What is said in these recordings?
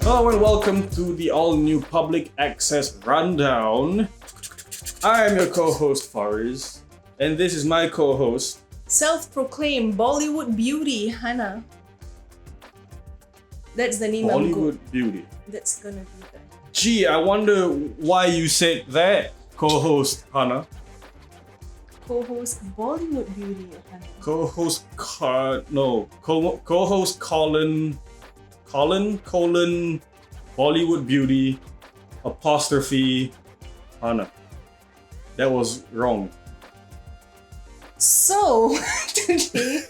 Hello and welcome to the all-new Public Access Rundown. I'm your co-host Fariz, and this is my co-host. Self-proclaimed Bollywood beauty, Hannah. That's the name I'm Bollywood Beauty. That's gonna be that. Gee, I wonder why you said that, co-host Hannah. Co-host Bollywood beauty, Hannah. Co-host Colin Bollywood Beauty apostrophe Hannah. That was wrong. So today,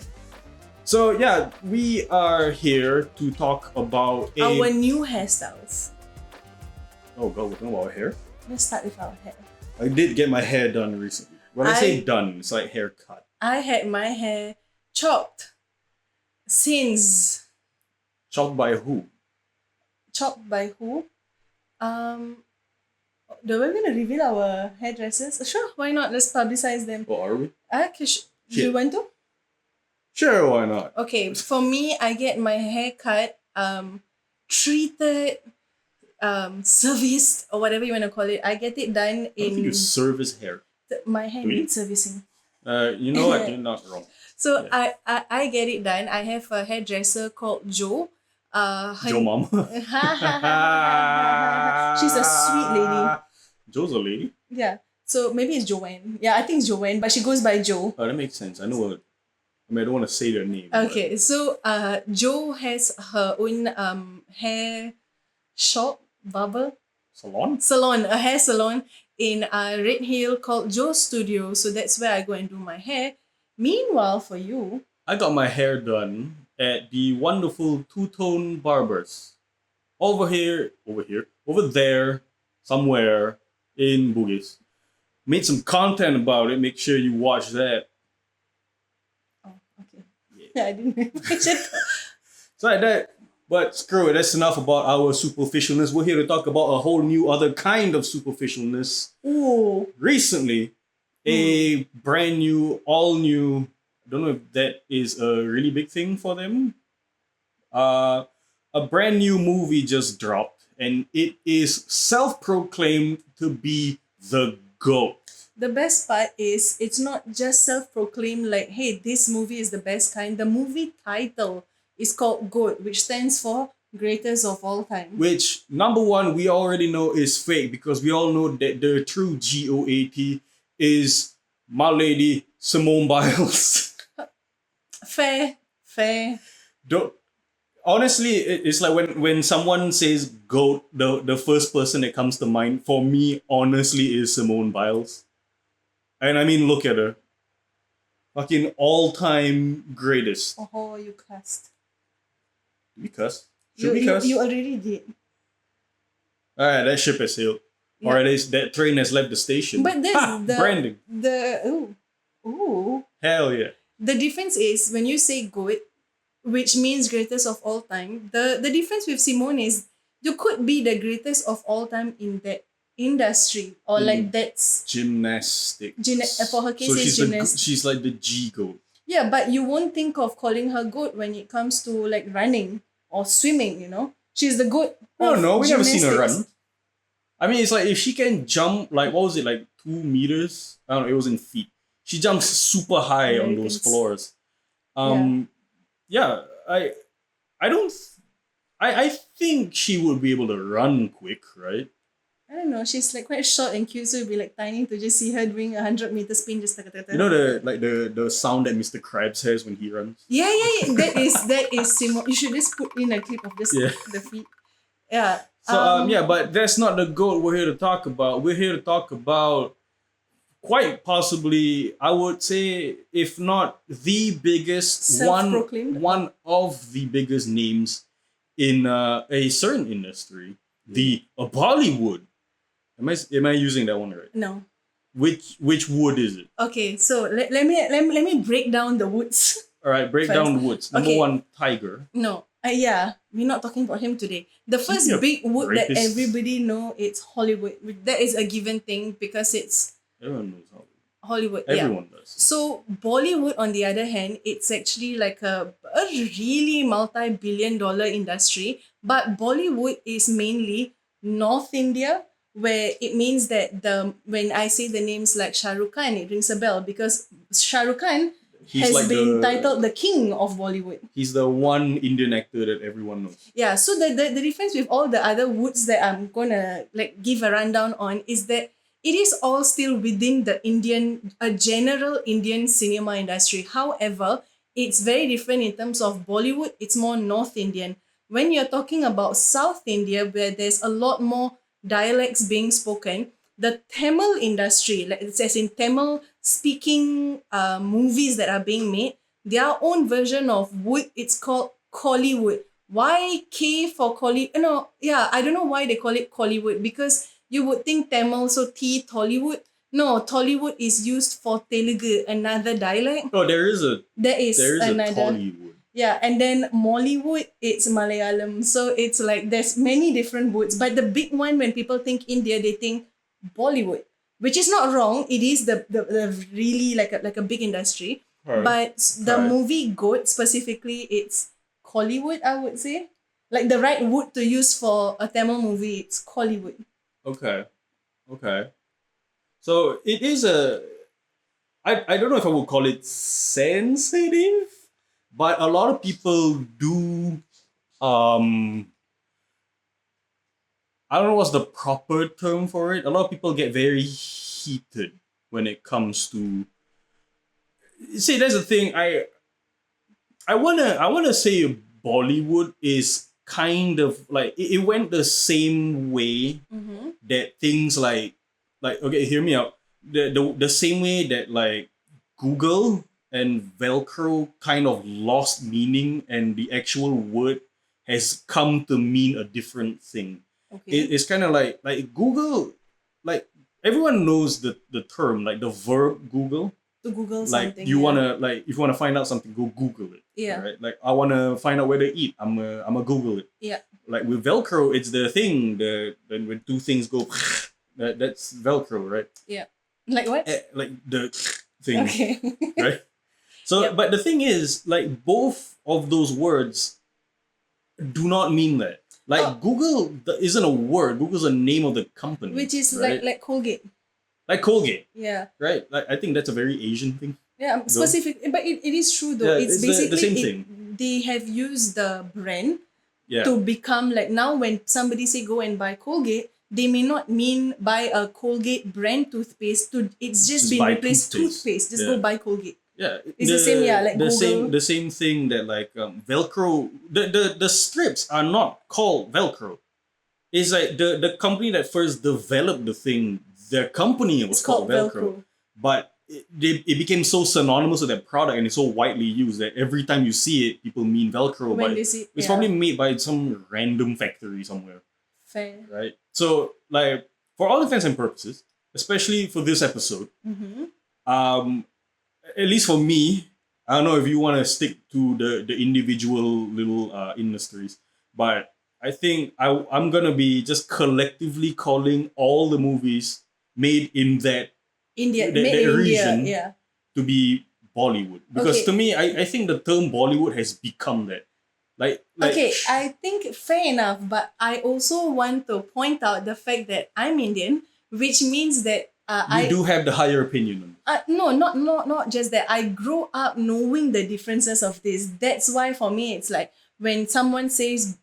So yeah, we are here to talk about our new hairstyles. Oh god, we're talking about hair? Let's start with our hair. I did get my hair done recently. When I say done, it's like haircut. I had my hair chopped since. Chopped by who? Chopped by who? Do we gonna reveal our hairdressers? Sure, why not? Let's publicize them. Oh, are we? Do you want to? Sure, why not? Okay, for me, I get my hair cut, treated, serviced, or whatever you want to call it. I get it done I think you service hair. My hair needs servicing. You know what? You're not wrong. So Yeah. I get it done. I have a hairdresser called Jo. Joe Mom. She's a sweet lady. Joe's a lady? Yeah. So maybe it's Joanne. Yeah, I think it's Joanne, but she goes by Jo. Oh, that makes sense. I know what. I don't want to say their name. Okay, so Jo has her own hair shop, barber Salon? a hair salon in Red Hill called Joe Studio. So that's where I go and do my hair. Meanwhile, for you, I got my hair done at the wonderful two-tone barbers. Over there, somewhere in Bugis. Made some content about it. Make sure you watch that. oh, okay, yeah, I didn't mention. So like that. But screw it. That's enough about our superficialness. We're here to talk about a whole new other kind of superficialness. Ooh, Recently, a brand new, all new. I don't know if that is a really big thing for them. A brand new movie just dropped, and it is self-proclaimed to be the GOAT. the best part is it's not just self-proclaimed like, hey, this movie is the best kind. The movie title is called G.O.A.T, which stands for Greatest of All Time. Which, number one, we already know is fake because we all know that the true G.O.A.T is my lady Simone Biles. Fair. Don't, honestly, it's like when someone says GOAT, the first person that comes to mind for me, honestly, is Simone Biles. And I mean, look at her. Fucking all-time greatest. Oh, you cussed. Did we cuss? Should we cuss? You already did. Alright, that ship has sailed. Yeah. Alright, that train has left the station. But there's branding. Ooh. Hell yeah. The difference is when you say GOAT, which means greatest of all time, the difference with Simone is you could be the greatest of all time in that industry or like that's Gymnastics. for her case So it's gymnastics. she's like the G-GOAT. Yeah, but you won't think of calling her GOAT when it comes to like running or swimming, you know? She's the GOAT. No, we never seen her gymnastics. run. I mean, it's like if she can jump, like, what was it, like 2 meters? I don't know, it was in feet. She jumps super high on those Americans. floors. I think she would be able to run quick, right? I don't know. She's like quite short and cute, so it'd be like tiny to just see her doing 100-meter spin. Just You know the sound that Mr. Krabs has when he runs? Yeah. That is Simone. You should just put in a clip of just the feet. Yeah. So but that's not the goal we're here to talk about. We're here to talk about quite possibly, I would say, if not the biggest, Self-proclaimed? one of the biggest names in a certain industry, the Bollywood. Am I using that one right? No. Which wood is it? Okay, so let me break down the woods. All right, break First. down the woods. Number Okay. one, Tiger. No. Yeah, we're not talking about him today. The first Speaking of big wood that rapists. everybody know it's Hollywood. That is a given thing because it's Everyone knows how. Hollywood. Yeah. Everyone does. So Bollywood, on the other hand, it's actually like a a really multi-billion-dollar industry, but Bollywood is mainly North India, where it means that the when I say the names like Shah Rukh Khan, it rings a bell because Shah Rukh Khan He's has like been the titled the king of Bollywood. he's the one Indian actor that everyone knows. Yeah, so the difference with all the other woods that I'm gonna like give a rundown on is that it is all still within the a general Indian cinema industry. However, it's very different in terms of Bollywood, it's more North Indian. When you're talking about South India, where there's a lot more dialects being spoken, the Tamil industry, like it says in Tamil speaking movies that are being made, their own version of wood, it's called Kollywood. Why K for Colly? No, yeah, I don't know why they call it Kollywood because you would think Tamil, so T Tollywood. No, Tollywood is used for Telugu, another dialect. Oh, There is there is a another. Tollywood. Yeah, and then Mollywood, it's Malayalam. So it's like there's many different woods. But the big one, when people think India, they think Bollywood, which is not wrong. It is the really like a big industry. Alright. But the Alright. movie Goat specifically, it's Kollywood, I would say. Like the right wood to use for a Tamil movie, it's Kollywood. Okay. Okay. So it is I don't know if I would call it sensitive, but a lot of people do I don't know what's the proper term for it. A lot of people get very heated when it comes to see that's the thing. I wanna say Bollywood is kind of like it went the same way that things like okay, hear me out. The same way that like Google and Velcro kind of lost meaning and the actual word has come to mean a different thing. Okay. It's kind of like Google, like everyone knows the term like the verb Google. To Google Like something. you yeah. wanna like if you wanna find out something, go Google it. Yeah. Right. Like I wanna find out where to eat. I'm a Google it. Yeah. Like with Velcro, it's the thing. The when two things go, that's Velcro, right? Yeah. Like what? Like the thing, Okay. right? So, Yep. but the thing is, like both of those words do not mean that. Like Oh. Google isn't a word. Google's a name of the company, Which is right? like Colgate. like Colgate, Yeah. right? Like I think that's a very Asian thing. Yeah, specific, but it is true though. Yeah, It's it's basically the same thing. they have used the brand Yeah, to become like now when somebody say go and buy Colgate, they may not mean buy a Colgate brand toothpaste. It's just been buy replaced toothpaste. Just go Yeah. buy Colgate. Yeah, It's the same, yeah, like Google. the same thing that like Velcro. The strips are not called Velcro. It's like the company that first developed the thing. Their company was It's called Velcro. but it became so synonymous with that product and it's so widely used that every time you see it, people mean Velcro. When But they see, it's yeah, probably made by some random factory somewhere, fair. right? So like for all intents and purposes, especially for this episode, um, at least for me, I don't know if you want to stick to the individual little industries, but I think I'm gonna be just collectively calling all the movies made in India, that, made that in region India, yeah. to be Bollywood. Because Okay. to me, I think the term Bollywood has become that. Like Okay, I think fair enough, but I also want to point out the fact that I'm Indian, which means that you do have the higher opinion on it. no, not just that. I grew up knowing the differences of this. That's why for me it's like when someone says,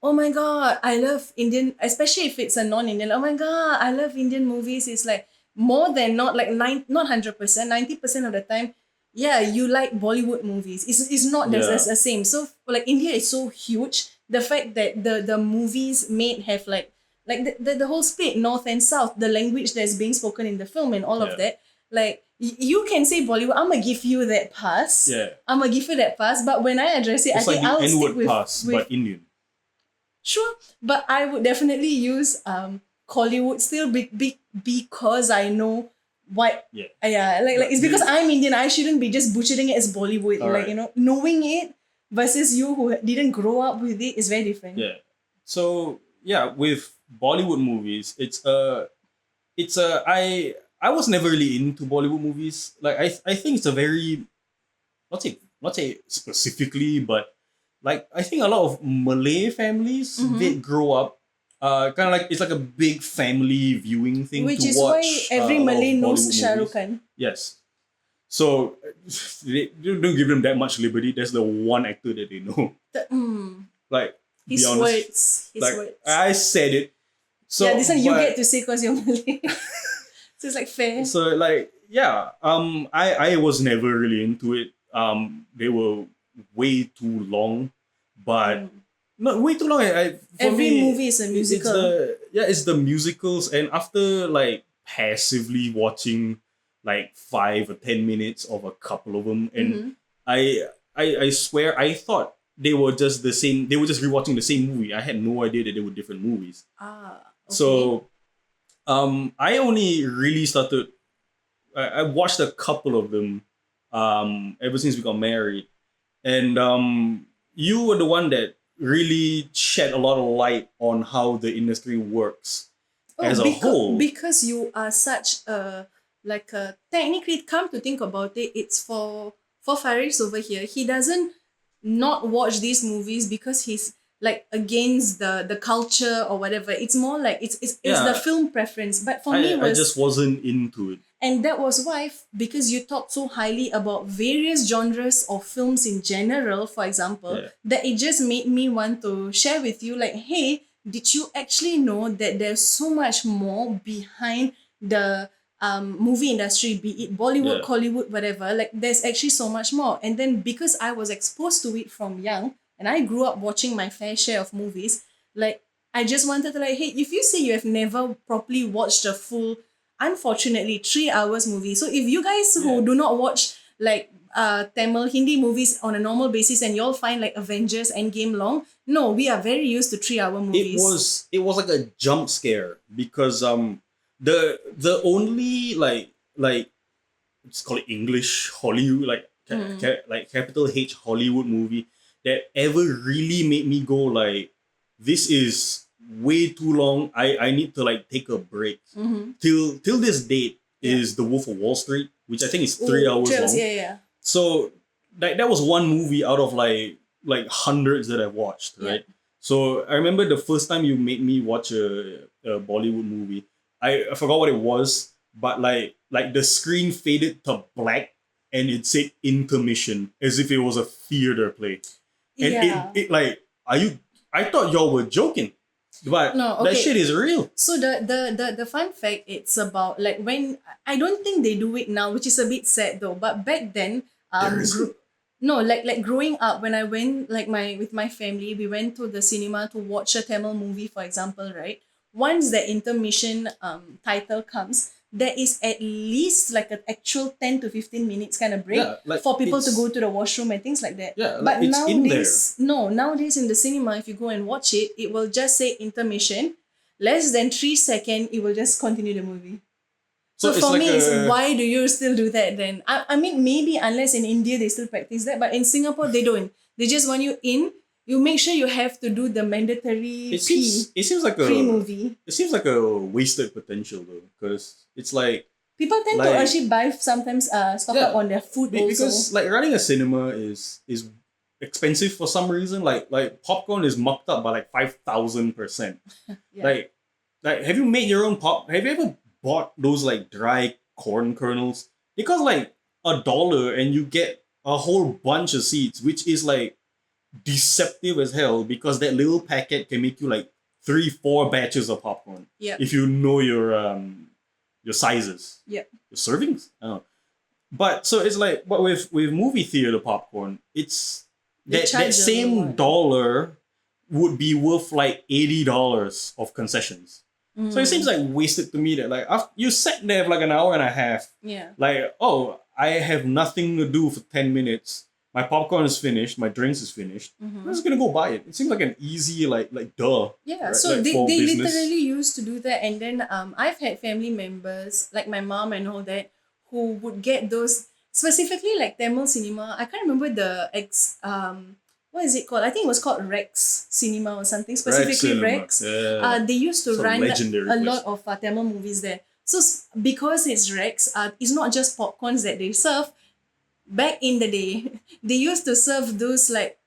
oh my god, I love Indian, especially if it's a non-Indian, oh my god, I love Indian movies. It's like more than not like not 100%, 90% of the time, yeah, you like Bollywood movies. It's not Yeah. the same. So like India is so huge. The fact that the movies made have like the whole split north and south, the language that's being spoken in the film and all Yeah. of that, like you can say Bollywood, I'm gonna give you that pass. Yeah. I'm gonna give you that pass. But when I address it, It's I like think I'll the stick N-word with, pass, with but Indian. sure. But I would definitely use Kollywood still because I know what Yeah. like it's because I'm Indian. I shouldn't be just butchering it as Bollywood. Alright. Like knowing it versus you who didn't grow up with it is very different. Yeah. So yeah, with Bollywood movies, I was never really into Bollywood movies. Like I think it's a very what's it not say specifically, but like I think a lot of Malay families they grow up kind of like it's like a big family viewing thing to Which is why watch every a lot of Malay knows Bollywood Shah movies. Rukh Khan. Yes, so they don't give them that much liberty. That's the one actor that they know. Like be His honest, words. His like words. I said it. Yeah, So this one you get but to say because you're Malay. So it's like fair. so like yeah, I was never really into it. They were way too long, but not way too long. For Every me, movie is a it's musical. it's the musicals, and after like passively watching like 5 or 10 minutes of a couple of them, and I I swear I thought they were just the same. They were just rewatching the same movie. I had no idea that they were different movies. Okay. So I only really started. I watched a couple of them ever since we got married, and you were the one that really shed a lot of light on how the industry works Oh, as a whole. because you are such a like a technically come to think about it, it's for Faris over here. He doesn't not watch these movies because he's like against the culture or whatever. It's more like it's the Yeah, film preference. But for me I just was wasn't into it. and that was why, because you talk so highly about various genres of films in general, for example, Yeah, that it just made me want to share with you, like, hey, did you actually know that there's so much more behind the movie industry, be it Bollywood, yeah. Hollywood, whatever? Like, there's actually so much more. And then because I was exposed to it from young and I grew up watching my fair share of movies, like, I just wanted to, like, hey, if you say you have never properly watched a full unfortunately 3 hours movie. So if you guys Yeah. who do not watch like Tamil Hindi movies on a normal basis and y'all find like Avengers Endgame long, no, we are very used to 3 hour movies. It was like a jump scare because the only like let's call it English Hollywood like like capital H Hollywood movie that ever really made me go like this is way too long. I need to like take a break. Till this date is The Wolf of Wall Street, which I think is 3 hours Trails, long. yeah, yeah. So that was one movie out of like hundreds that I've watched, right? So I remember the first time you made me watch a Bollywood movie. I forgot what it was, but like the screen faded to black and it said intermission as if it was a theater play. And Yeah. it like are you I thought y'all were joking. But No, that okay. shit is real. So the fun fact, it's about like when I don't think they do it now, which is a bit sad though. But back then, There is no, like growing up when I went like my with my family, we went to the cinema to watch a Tamil movie, for example, right? Once the intermission title comes, there is at least like an actual 10 to 15 minutes kind of break Yeah, like for people to it's- go to the washroom and things like that. Yeah, But like it's in there. nowadays, no, nowadays in the cinema, if you go and watch it, it will just say intermission. Less than 3 seconds, it will just continue the movie. So it's for like me, it's a- why do you still do that then? I mean, maybe unless in India they still practice that, but in Singapore they don't. They just want you in. You make sure you have to do the mandatory it seems like a pre-movie. It seems like a wasted potential though, because it's like People tend to like- actually buy sometimes stock up on their food also. because like running a cinema is expensive for some reason. Like popcorn is marked up by like 5,000%. Yeah. Like have you made your own pop? Have you ever bought those like dry corn kernels? They cost like $1 and you get a whole bunch of seeds, which is like deceptive as hell because that little packet can make you like 3-4 batches of popcorn. Yeah. If you know your sizes. Yeah. Your servings? I don't know. But so it's like but with movie theater popcorn, it's They that charge a same lot. dollar would be worth like $80 of concessions. So it seems like wasted to me that like after you sat there for like an hour and a half, Yeah. like, oh, I have nothing to do for 10 minutes. My popcorn is finished, my drinks is finished. I'm just gonna go buy it. It seems like an easy like duh. Yeah, right? so Like, they for business. literally used to do that, and then I've had family members like my mom and all that who would get those specifically like Tamil cinema. I can't remember the what is it called? I think it was called Rex Cinema or something. Specifically Cinema. Rex. Yeah. They used to It's a run legendary a place. lot of Tamil movies there. So because it's Rex, it's not just popcorns that they serve. back in the day, they used to serve those like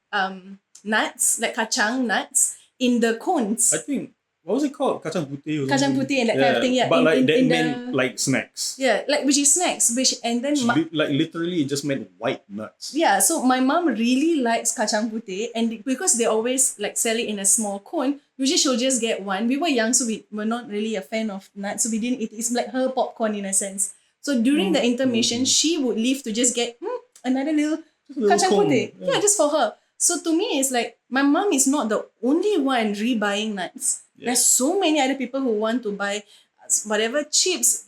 nuts, like kacang nuts in the I cones. think what was it called? Kacang putih or Kacang something. putih and that kind of Yeah, thing. Yeah, but like that in meant the like snacks. yeah, like which is snacks, which and then Like literally, it just meant white nuts. yeah, so my mom really likes kacang putih, and because they always like sell it in a small cone, usually she'll just get one. We were young, so we were not really a fan of nuts, so we didn't eat it. It's like her popcorn in a sense. So during the intermission, Mm-hmm. she would leave to just get another little Just a little kacang cone. putih. Yeah, just for her. So to me, it's like my mom is not the only one rebuying nuts. Yeah. There's so many other people who want to buy whatever chips.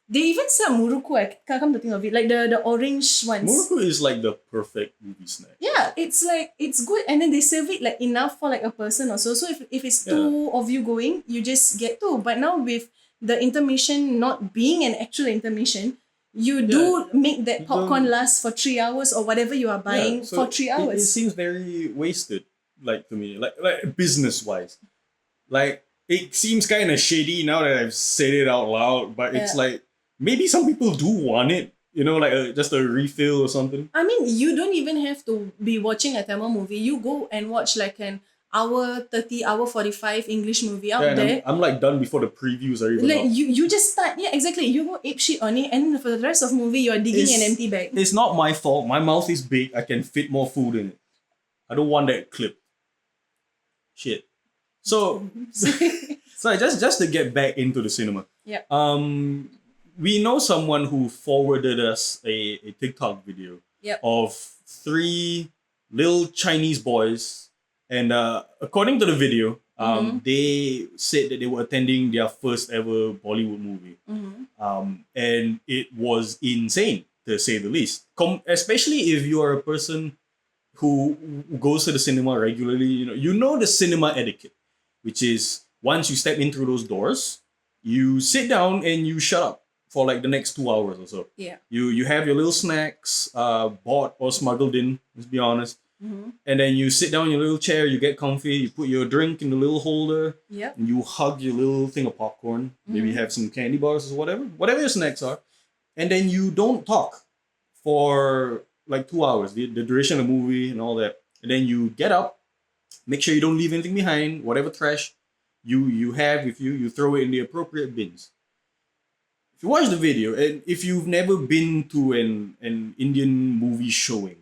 They even sell muruku. I can't come to think of it, like the orange ones. Moroku is like the perfect movie snack. Yeah, it's like it's good, and then they serve it like enough for like a person or so. So if it's Yeah. two of you going, you just get two. But now with the intermission not being an actual intermission, you do make that You popcorn don't- last for 3 hours or whatever you are buying so for 3 hours. It seems very wasted, like to me, like business wise. Like it seems kind of shady now that I've said it out loud, but it's Yeah. like maybe some people do want it, like just a refill or something. I mean, you don't even have to be watching a Tamil movie. You go and watch like an hour 30, hour 45 English movie out Yeah, and there. I'm like done before the previews are even Like up. you just start, yeah, exactly. You go ape shit on it, and for the rest of movie, you are digging an empty bag. It's not my fault. My mouth is big. I can fit more food in it. I don't want that clip. Shit. So, so just to get back into the cinema. Yeah. We know someone who forwarded us a TikTok video Yep. of three little Chinese boys, and according to the video, they said that they were attending their first ever Bollywood movie, and it was insane to say the least. Especially if you are a person who goes to the cinema regularly, you know the cinema etiquette, which is once you step in through those doors, you sit down and you shut up for like the next 2 hours or so. Yeah. You have your little snacks, bought or smuggled in. Let's be honest. And then you sit down in your little chair, you get comfy, you put your drink in the little holder, Yep. and you hug your little thing of popcorn. Maybe have some candy bars or whatever your snacks are, and then you don't talk for like 2 hours, the duration of the movie and all that. And then you get up, make sure you don't leave anything behind, whatever trash you have with you, you throw it in the appropriate bins. If you watch the video, and if you've never been to an Indian movie showing,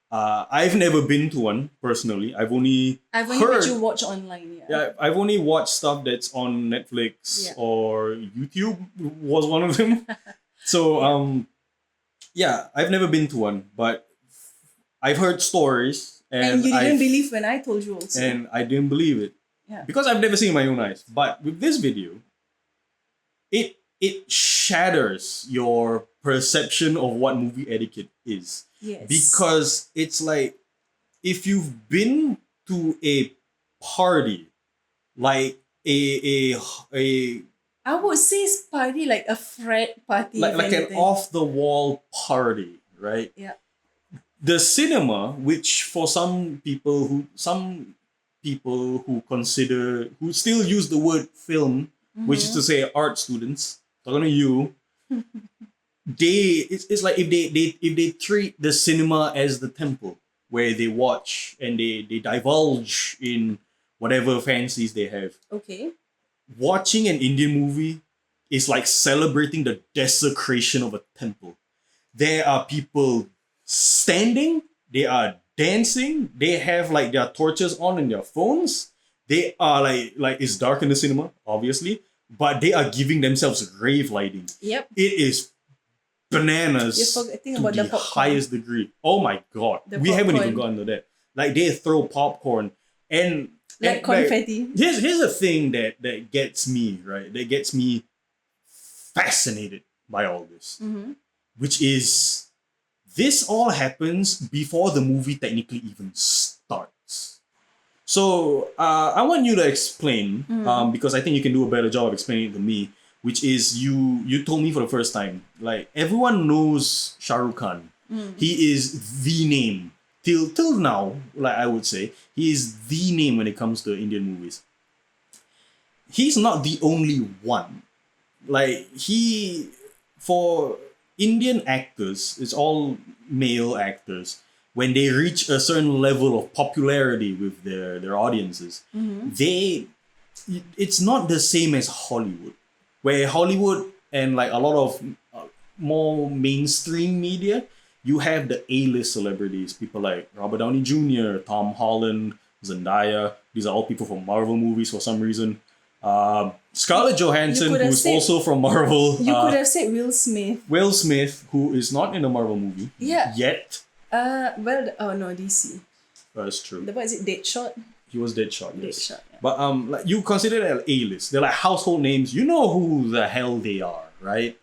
I've never been to one personally. I've only I've only heard. heard you watch online. Yeah. Yeah, I've only watched stuff that's on Netflix Yeah. or YouTube was one of them. So yeah, I've never been to one, but I've heard stories, And you didn't I've- believe when I told you also. and I didn't believe it Yeah. because I've never seen my own eyes. But with this video, it shatters your perception of what movie etiquette is. Yes. Because it's like if you've been to a party, like a I would say it's party like a frat party. like if like an anything. off the wall party, right? Yeah. The cinema, which for some people who consider, who still use the word film, which is to say art students, talking to you, it's like if they treat the cinema as the temple where they watch and they divulge in whatever fancies they have. Okay. Watching an Indian movie is like celebrating the desecration of a temple. There are people standing, they are dancing, they have like their torches on in their phones. They are like it's dark in the cinema, obviously, but they are giving themselves rave lighting. Yep. It is bananas You're forgetting to about the the popcorn. highest degree. Oh my god. The We haven't even popcorn. gotten to that. Like they throw popcorn and Like confetti. here's a thing that gets me, right? That gets me fascinated by all this. Which is this all happens before the movie technically even starts. So I want you to explain, because I think you can do a better job of explaining it to me, which is you told me for the first time, like everyone knows Shah Rukh Khan. He is the name. Till now, like I would say, he is the name when it comes to Indian movies. He's not the only one. Like Indian actors, it's all male actors, when they reach a certain level of popularity with their audiences, they it's not the same as Hollywood, where Hollywood and like a lot of more mainstream media, you have the A-list celebrities, people like Robert Downey Jr., Tom Holland, Zendaya. These are all people from Marvel movies for some reason. Scarlett Johansson, could have who's said- also from Marvel. You could have said Will Smith. Will Smith, who is not in a Marvel movie Yeah. yet. Oh no, DC. That's true. What is it? Deadshot. He was Deadshot, yes. Deadshot, yeah. But like you consider that A-list. They're like household names. You know who the hell they are, right?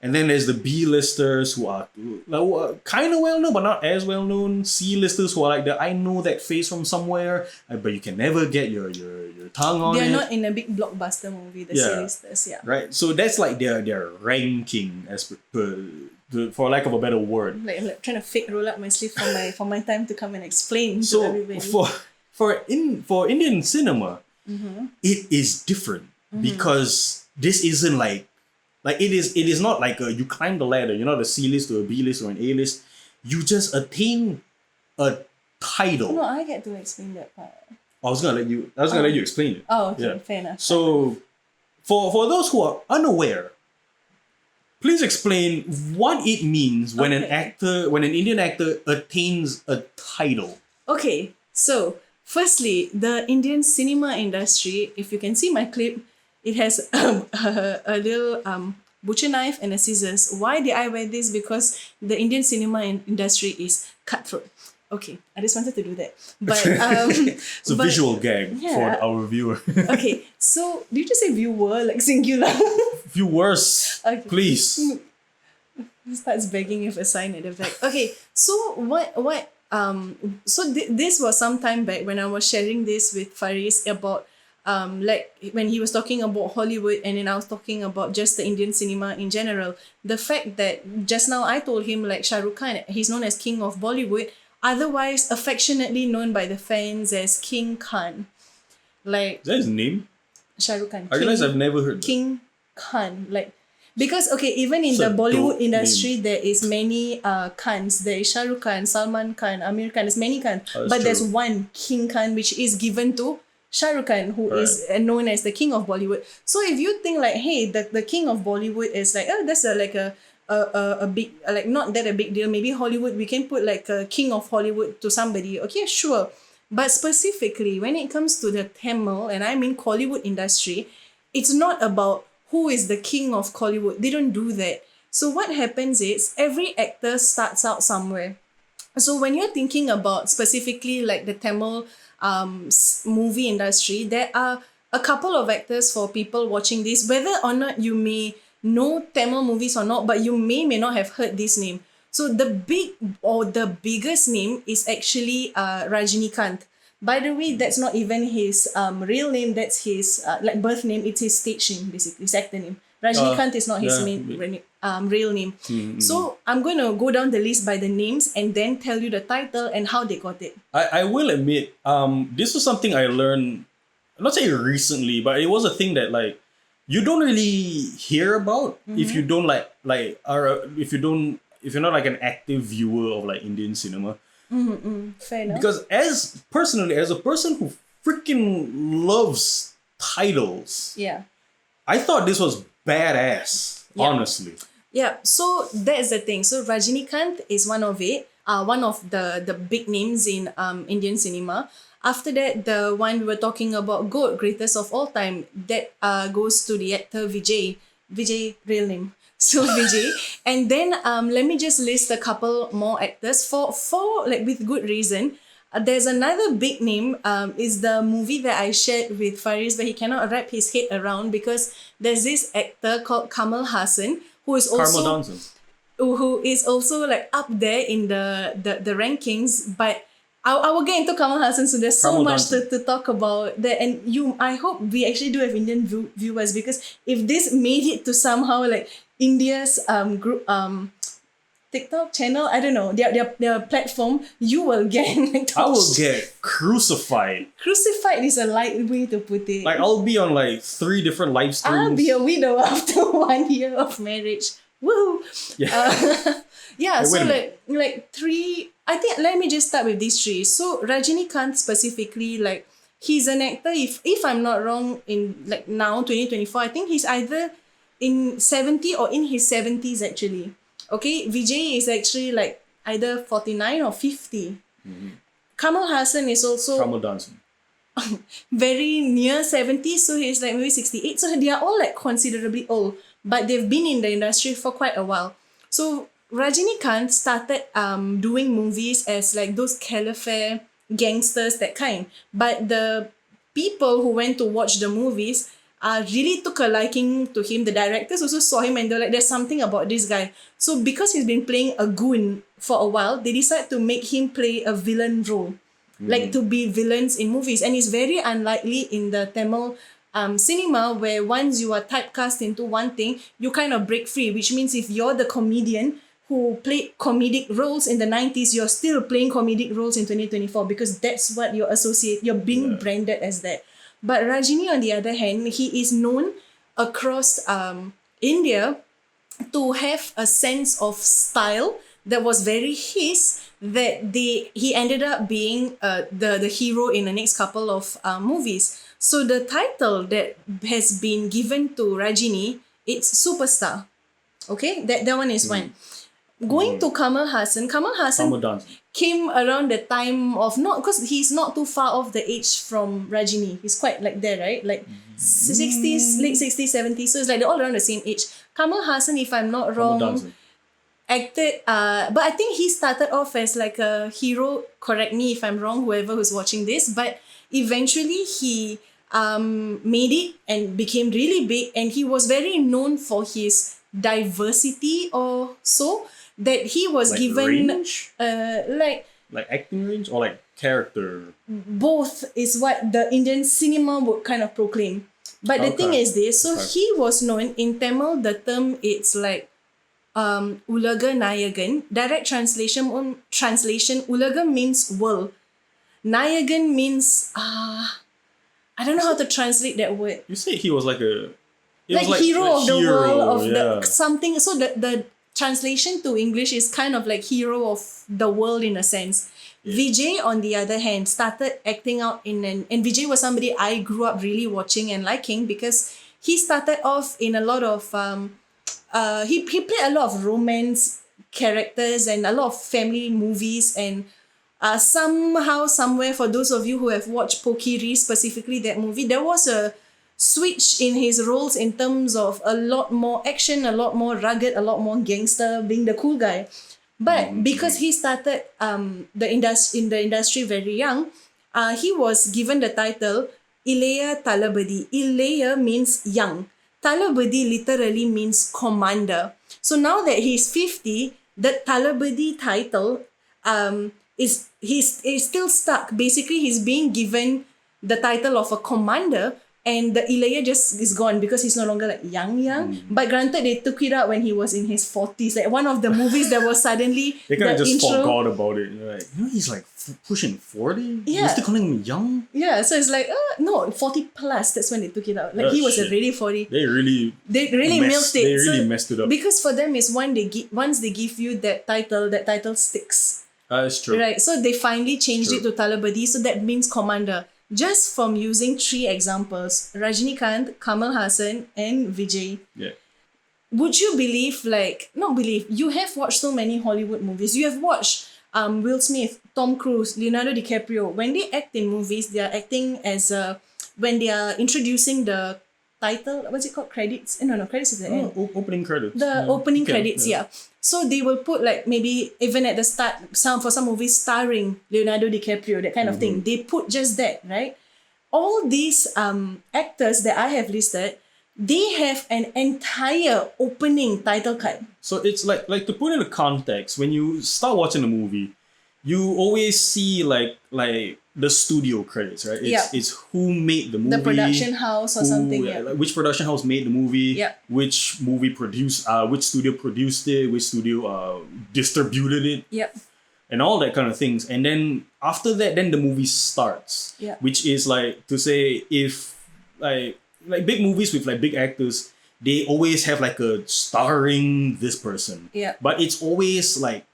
And then there's the B-listers who are like, kind of well known, but not as well known. C-listers who are like, I know that face from somewhere, but you can never get your tongue on They're it. not in a big blockbuster movie. The C-listers, yeah. Right. So that's like their ranking for lack of a better word. Like I'm like trying to fake roll up my sleeve for my time to come and explain to So everybody. for Indian cinema, it is different because this isn't like it is not like you climb the ladder. You're not a C-list or a B-list or an A-list. You just attain a title. No, I get to explain that part. I was gonna let you explain it. Oh, okay, Yeah. fair enough. So for those who are unaware, please explain what it means when an Indian actor attains a title. Okay, so firstly, the Indian cinema industry, if you can see my clip, it has a little butcher knife and a scissors. Why did I wear this? Because the Indian cinema industry is cutthroat. Okay, I just wanted to do that. But It's a visual gag for our viewer. Okay, so did you say viewer like singular? Viewers, Okay. please. He starts begging you for a sign at the back. Okay, so this was some time back when I was sharing this with Faris about like when he was talking about Hollywood and then I was talking about just the Indian cinema in general. The fact that just now I told him like Shah Rukh Khan, he's known as King of Bollywood, otherwise affectionately known by the fans as King Khan. Like Is that his name? Shah Rukh Khan. I realize I've never heard that. King Khan. Like because even in It's the a Bollywood dope industry there is many Khans. There is Shah Rukh Khan, Salman Khan, Amir Khan, there's many Khans. That's But there's true. one King Khan which is given to Shah Rukh Khan, who is known as the King of Bollywood. So if you think like, hey, the King of Bollywood is like, oh, that's a big, like not that a big deal. Maybe Hollywood, we can put like a King of Hollywood to somebody. Okay, sure. But specifically, when it comes to the Tamil, and I mean Kollywood industry, it's not about who is the king of Kollywood. They don't do that. So what happens is every actor starts out somewhere. So when you're thinking about specifically like the Tamil movie industry, there are a couple of actors for people watching this, whether or not you may know Tamil movies or not, but you may not have heard this name. So the biggest name is actually Rajinikanth. By the way, that's not even his real name. That's his like birth name. It's his stage name, basically, his actor name. Rajinikanth is not his real name. So I'm going to go down the list by the names and then tell you the title and how they got it. I will admit, this was something I learned, I'm not saying recently, but it was a thing that like you don't really hear about if you don't if you're not like an active viewer of like Indian cinema. Fair enough. Because as a person who freaking loves titles, Yeah. I thought this was badass, honestly. Yeah, so that's the thing. So Rajinikanth is one of the big names in Indian cinema. After that, the one we were talking about, G.O.A.T, greatest of all time, that goes to the actor Vijay. Vijay, real name. So Vijay. And then let me just list a couple more actors for like with good reason. There's another big name, is the movie that I shared with Faris where he cannot wrap his head around because there's this actor called Kamal Hassan who is also like up there in the rankings, but I will get into Kamal Hassan, so there's so much to talk about that, and I hope we actually do have Indian viewers, because if this made it to somehow like India's group TikTok channel, I don't know, their platform, you will get like I will get crucified. Crucified is a light way to put it. Like I'll be on like 3 different live streams. I'll be a widow after 1 year of marriage. Woo! Yeah. Yeah, Hey, so wait a minute. like three. I think let me just start with these three. So Rajinikanth specifically, like he's an actor. If I'm not wrong, in like now 2024, I think he's either in 70 or in his 70s actually. Okay, Vijay is actually like either 49 or 50. Kamal Hassan is also Kamal dancing. very near 70s, so he's like maybe 68. So they are all like considerably old, but they've been in the industry for quite a while. So Rajinikanth started doing movies as like those caliphate gangsters, that kind. But the people who went to watch the movies really took a liking to him. The directors also saw him and they're like, there's something about this guy. So because he's been playing a goon for a while, they decided to make him play a villain role, like to be villains in movies. And it's very unlikely in the Tamil cinema, where once you are typecast into one thing, you kind of break free, which means if you're the comedian who played comedic roles in the 90s, you're still playing comedic roles in 2024 because that's what you're being branded as that. But Rajini, on the other hand, he is known across India to have a sense of style that was very his, that he ended up being the hero in the next couple of movies. So the title that has been given to Rajini, it's superstar. Okay, that one is one. Going to Kamal Hassan Kamal dancing. came around the time of, not because he's not too far off the age from Rajini. He's quite like there, right? Like 60s, late 60s, 70s. So it's like they're all around the same age. Kamal Hassan, if I'm not Kamal wrong, dancing. acted but I think he started off as like a hero. Correct me if I'm wrong, whoever who's watching this, but eventually he made it and became really big, and he was very known for his diversity or so, that he was Like given range? like Like acting range or like character? both is what the Indian cinema would kind of proclaim. But the thing Okay. is this, so Okay. he was known in Tamil, the term it's like Ulaga Nayagan. Direct translation, Ulaga means world. Nayagan means I don't know how to translate that word. You say he was like a... He Like was hero of the hero, world of yeah. the something. So the translation to English is kind of like hero of the world in a sense. Vijay, on the other hand, started acting out and Vijay was somebody I grew up really watching and liking, because he started off in a lot of he played a lot of romance characters and a lot of family movies, and somehow, somewhere, for those of you who have watched Pokiri, specifically that movie, there was a switch in his roles in terms of a lot more action, a lot more rugged, a lot more gangster, being the cool guy. But because he started in the industry very young, he was given the title Ilaya Talabadi. Ilaya means young. Talabadi literally means commander. So now that he's 50, the Talabadi title is still stuck. Basically, he's being given the title of a commander, and the Ilaya just is gone because he's no longer like young. But granted, they took it out when he was in his 40s. Like one of the movies that was suddenly They kind of the just intro. forgot about it. You're like, he's like pushing 40? Yeah. You're still calling him young? Yeah, so it's like no, 40 plus. That's when they took it out. Like he was shit. already 40. They really Milked it. They really So, messed it up. because for them is once they give you that title sticks. That's true. Right, so they finally changed it to Talabadi, so that means commander. Just from using 3 examples, Rajinikanth, Kamal Hassan, and Vijay. Yeah. Would you believe, you have watched so many Hollywood movies. You have watched Will Smith, Tom Cruise, Leonardo DiCaprio. When they act in movies, they are acting as when they are introducing the title, what's it called? Credits? No, credits is the end. Opening credits. The opening credits, yeah. So they will put like maybe even at the start, for some movies starring Leonardo DiCaprio, that kind of thing. They put just that, right? All these actors that I have listed, they have an entire opening title card. So it's like to put in a context, when you start watching a movie, you always see like the studio credits, right? It's who made the movie, The production house or something. Yeah. Like which production house made the movie, Yeah. which movie produced, which studio produced it, which studio distributed it, Yep. and all that kind of things. And then after that, then the movie starts, Yeah. which is like to say if like big movies with like big actors, they always have like a starring this person. Yeah. But it's always like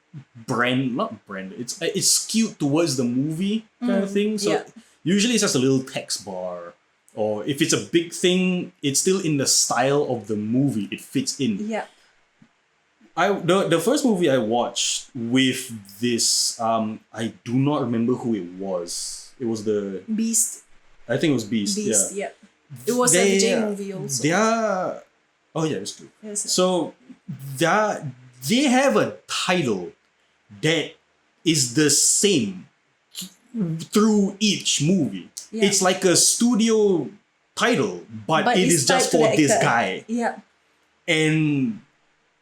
not brand. It's skewed towards the movie kind of thing. So yeah. usually it's just a little text bar. Or if it's a big thing, it's still in the style of the movie. It fits in. Yeah. The first movie I watched with this, I do not remember who it was. It was the Beast. I think it was Beast. Beast. Yeah. Yeah. It was a Vijay movie also. They are. Oh yeah, it's true. Yes. So they have a title that is the same through each movie. Yeah. It's like a studio title, but it it's is just tied to for the this actor. guy. Yeah. And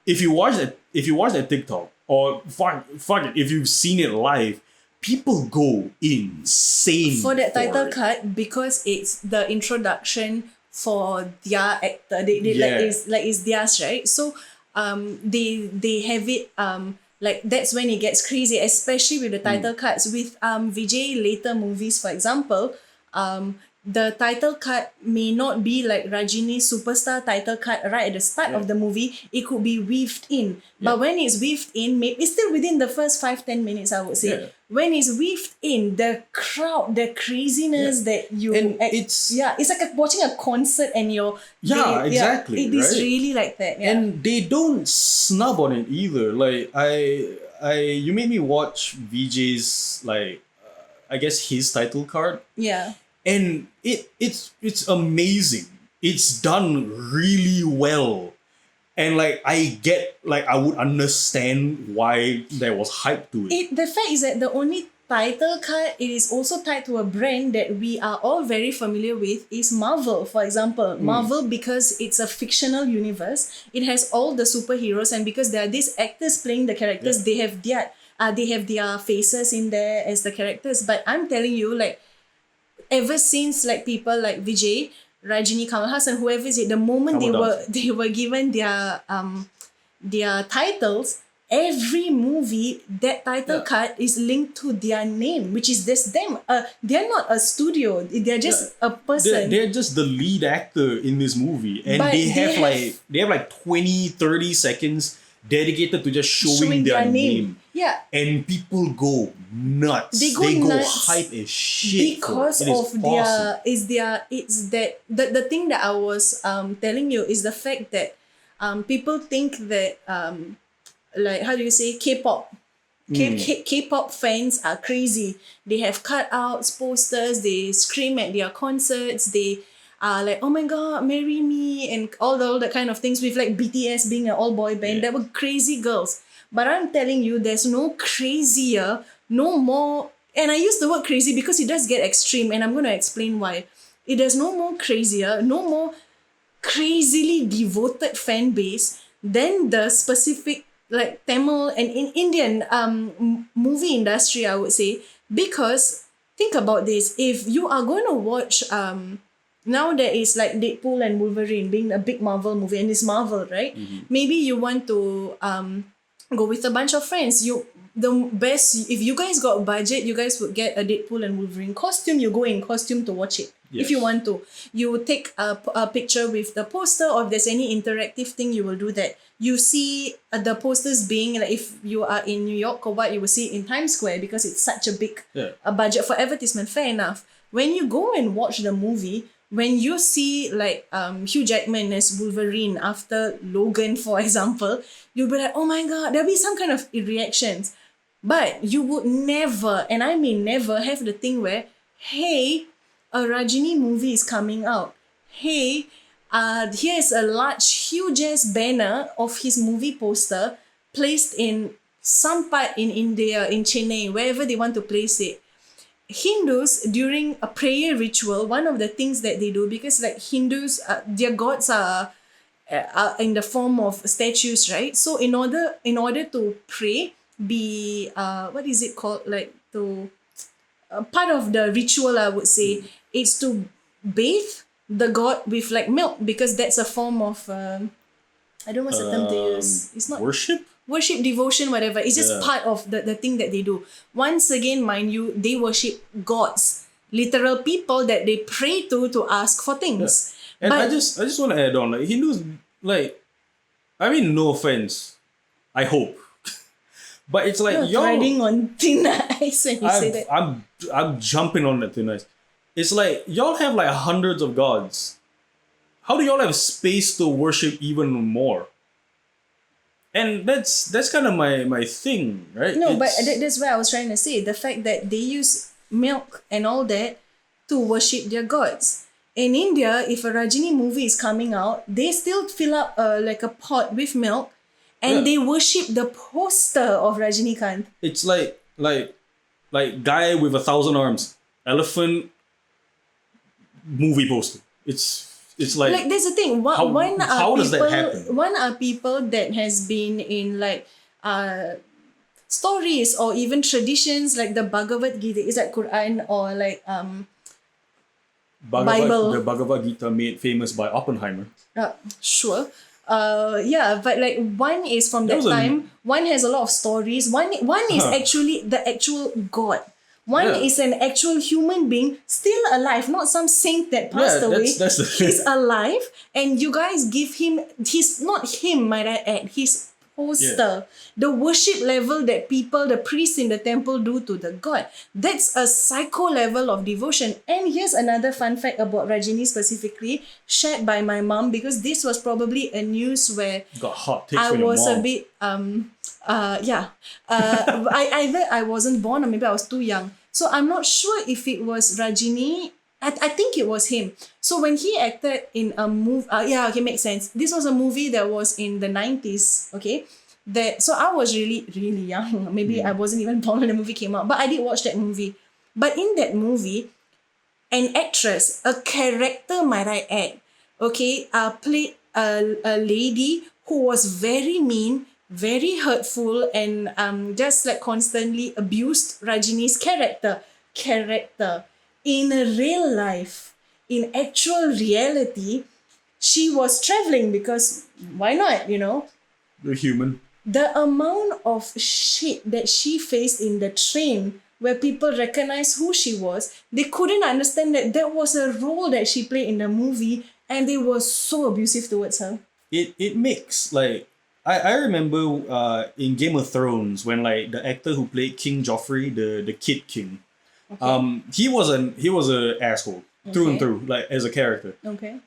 if you watch that TikTok or fuck it, if you've seen it live, people go insane For that title it. card, because it's the introduction for their actor. They Yeah. like it's theirs, right? So they have it like that's when it gets crazy, especially with the title cards. With Vijay later movies, for example, the title card may not be like Rajini's superstar title card right at the start of the movie. It could be weaved in. But when it's weaved in, maybe it's still within the first 5-10 minutes, I would say. Yeah. When it's weaved in, the crowd, the craziness that you And it's like watching a concert and you're exactly, it is right? really like that. Yeah. And they don't snub on it either. Like you made me watch VJ's like I guess his title card, yeah. and it's amazing. It's done really well, and like I would understand why there was hype to it. The fact is that the only title card it is also tied to a brand that we are all very familiar with is Marvel, for example. Marvel, because it's a fictional universe, it has all the superheroes, and because there are these actors playing the characters, they have their faces in there as the characters. But I'm telling you, like, ever since like people like Vijay, Rajini, Kamal Hassan, whoever is it, the moment they were given their titles, every movie that title card is linked to their name, which is just them. They're not a studio. They're just a person. They're just the lead actor in this movie, and But they have like 20-30 seconds dedicated to just showing their name. Yeah. And people go nuts. They go nuts hype as shit because for it. of the thing that I was telling you is the fact that people think that like how do you say K-pop. K-pop fans are crazy. They have cutouts, posters, they scream at their concerts, they are like, oh my god, marry me, and all that kind of things, with like BTS being an all-boy band. They were crazy girls. But I'm telling you, there's no crazier, no more, and I use the word crazy because it does get extreme, and I'm going to explain why. There's no more crazier, no more crazily devoted fan base than the specific like Tamil and in Indian movie industry, I would say. Because think about this, if you are going to watch now there is like Deadpool and Wolverine being a big Marvel movie, and it's Marvel, right? Maybe you want to go with a bunch of friends. If you guys got budget, you guys would get a Deadpool and Wolverine costume. You go in costume to watch it. If you want to, you would take a picture with the poster, or if there's any interactive thing, you will do that. You see the posters being like, if you are in New York or what, you will see it in Times Square because it's such a big a budget for advertisement. Fair enough. When you go and watch the movie, when you see like Hugh Jackman as Wolverine after Logan, for example, you'll be like, oh my god, there'll be some kind of reactions. But you would never, and I mean never, have the thing where, hey, a Rajini movie is coming out. Hey, here's a large, huge ass banner of his movie poster placed in some part in India, in Chennai, wherever they want to place it. Hindus, during a prayer ritual, one of the things that they do, because like Hindus, their gods are in the form of statues, right? So in order to pray, be what is it called, like to part of the ritual, I would say, is to bathe the god with like milk, because that's a form of I don't know what's the term to use. It's not worship, devotion, whatever. It's just part of the thing that they do. Once again, mind you, they worship gods, literal people that they pray to ask for things. And I just want to add on, like Hindus like, I mean, no offense. I hope. But it's like, You're y'all. treading on thin ice when you say that. I'm jumping on that thin ice. It's like, y'all have like hundreds of gods. How do y'all have space to worship even more? And that's kind of my thing, right? No, but It's- that's what I was trying to say. The fact that they use milk and all that to worship their gods. In India, if a Rajini movie is coming out, they still fill up like a pot with milk and Yeah. they worship the poster of Rajinikanth. it's like guy with 1,000 arms, elephant movie poster. It's Like that's the thing. how- One are how does that people. happen? One are people that has been in like stories or even traditions like the Bhagavad Gita, is that Quran or like Bible. The Bhagavad Gita made famous by Oppenheimer. Sure. Yeah, but like one is from that was a- time. One has a lot of stories. One is Huh. actually the actual God. One Yeah. is an actual human being still alive, not some saint that passed Yeah, away. that's the He's alive, and you guys give him. He's not him, might I add. His poster. The worship level that people, the priests in the temple, do to the god. That's a psycho level of devotion. And here's another fun fact about Rajini specifically, shared by my mom, because this was probably a news where got hot takes I for your was mom. a bit either I wasn't born or maybe I was too young. So I'm not sure if it was Rajini. I think it was him. So when he acted in a movie, okay, makes sense. This was a movie that was in the 90s, okay? That so I was really, really young. Maybe I wasn't even born when the movie came out, but I did watch that movie. But in that movie, an actress, a character, might I add, okay, played a lady who was very mean, very hurtful, and just like constantly abused Rajini's character. In a real life, in actual reality, she was traveling because why not, you know? The human. The amount of shit that she faced in the train where people recognized who she was, they couldn't understand that that was a role that she played in the movie and they were so abusive towards her. It makes like I remember in Game of Thrones when like the actor who played King Joffrey, the Kid King, he was a asshole through and Okay. through, like as a character. Okay.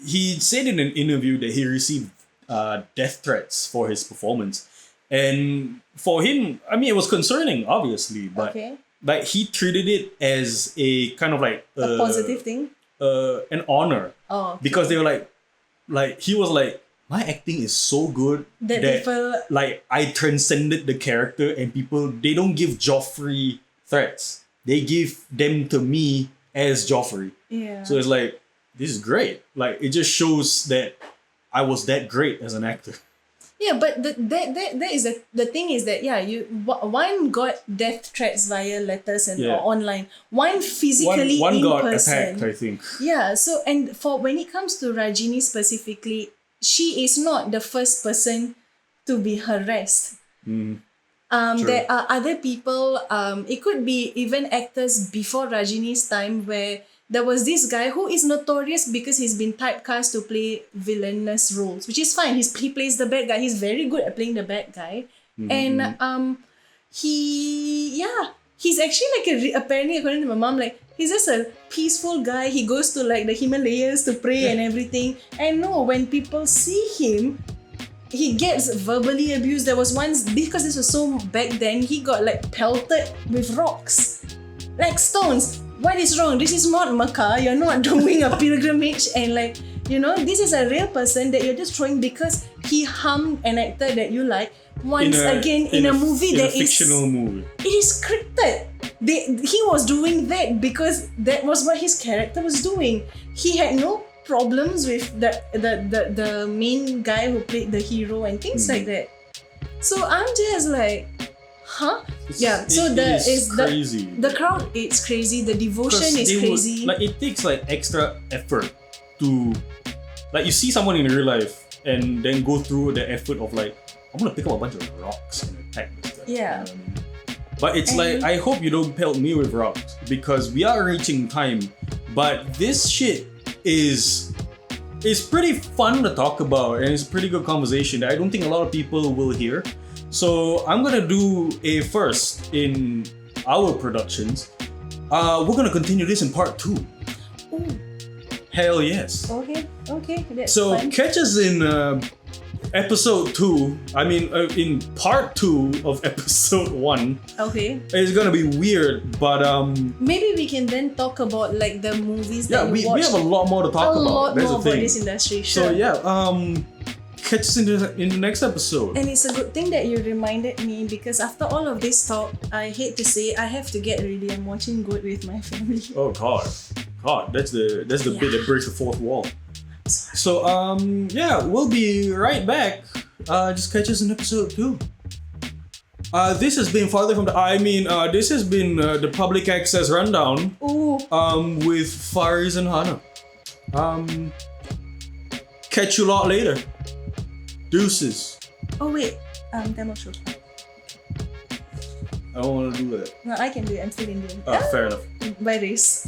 He said in an interview that he received death threats for his performance, and for him, I mean, it was concerning, obviously, but Okay. like he treated it as a kind of like A positive thing. an honor, Oh, okay. because they were like he was like, my acting is so good That that people- like I transcended the character, and people, they don't give Joffrey threats, they give them to me as Joffrey. Yeah. So it's like, this is great. Like it just shows that I was that great as an actor. Yeah, but that is the thing is that one got death threats via letters and Yeah. or online. One physically One in got person. attacked, I think. Yeah, so and for when it comes to Rajini specifically, she is not the first person to be harassed. True. There are other people, it could be even actors before Rajini's time where there was this guy who is notorious because he's been typecast to play villainous roles, which is fine. He plays the bad guy. He's very good at playing the bad guy. And he's actually like apparently according to my mom, like he's just a peaceful guy. He goes to like the Himalayas to pray and everything. And no, when people see him, he gets verbally abused. There was once, because this was so back then, he got like pelted with rocks, like stones. What is wrong? This is not Makkah. You're not doing a pilgrimage, and like, you know, this is a real person that you're just throwing because he harmed an actor that you like once again in a movie in that a fictional movie. it is scripted. He was doing that because that was what his character was doing. He had no problems with the main guy who played the hero and things like that. So I'm just like, huh? So it is crazy. the crowd, it's crazy. The devotion is crazy. Like it takes like extra effort to, like you see someone in real life and then go through the effort of like, I'm gonna pick up a bunch of rocks and attack this guy. Yeah. You know what I mean? But it's like, I hope you don't pelt me with rocks because we are reaching time. But this shit is it's pretty fun to talk about, and it's a pretty good conversation that I don't think a lot of people will hear. So I'm gonna do a first in our productions. We're gonna continue this in part 2. Ooh, Hell yes. okay, that's So fun. catch us in episode 2. I mean, in part 2 of episode 1. Okay. It's gonna be weird, but Maybe we can then talk about like the movies yeah, that we you watched. have a lot more to talk a about. lot That's more the about thing. this industry. Sure. So yeah, catch us in the next episode. And it's a good thing that you reminded me, because after all of this talk, I hate to say, I have to get ready. I'm watching Good with my family. Oh God, that's the bit that breaks the fourth wall. So yeah, we'll be right back. Just catch us in episode 2. This has been farther from the. This has been the public access rundown. Ooh. With Faris and Hana. Catch you lot later. Deuces. Oh wait. Demo show. I don't want to do that. No, I can do it. I'm still Indian. Fair enough. By race.